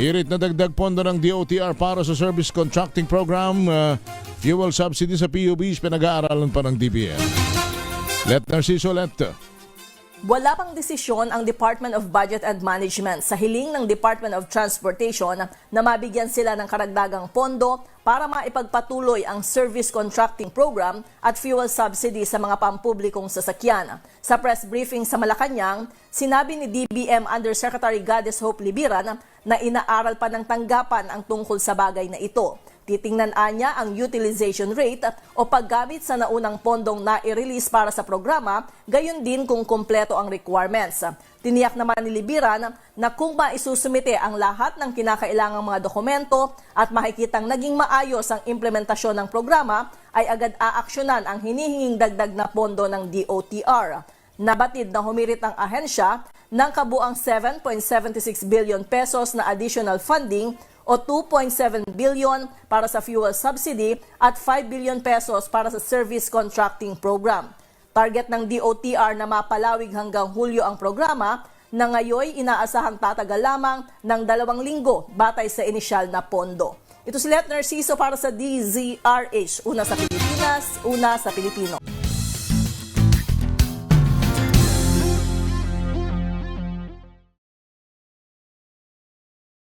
Hirit na dagdag pondo ng DOTR para sa service contracting program. Fuel subsidy sa PUBs pinag-aaralan pa ng DBM. Let Narciso Let. Wala pang desisyon ang Department of Budget and Management sa hiling ng Department of Transportation na mabigyan sila ng karagdagang pondo para maipagpatuloy ang service contracting program at fuel subsidy sa mga pampublikong sasakyan. Sa press briefing sa Malacanang, sinabi ni DBM Undersecretary Goddess Hope Libiran na inaaral pa ng tanggapan ang tungkol sa bagay na ito. Titingnan niya ang utilization rate o paggamit sa naunang pondong na-release para sa programa, gayon din kung kumpleto ang requirements. Tiniyak naman ni Libiran na kung maisusumite ang lahat ng kinakailangang mga dokumento at makikitang naging maayos ang implementasyon ng programa, ay agad aaksyonan ang hinihinging dagdag na pondo ng DOTR. Nabatid na humirit ang ahensya ng kabuang 7.76 billion pesos na additional funding o 2.7 billion para sa fuel subsidy at 5 billion pesos para sa service contracting program. Target ng DOTR na mapalawig hanggang Hulyo ang programa na ngayoy inaasahang tatagal lamang ng 2 linggo batay sa inisyal na pondo. Ito si Let Narciso para sa DZRH. Una sa Pilipinas, una sa Pilipino.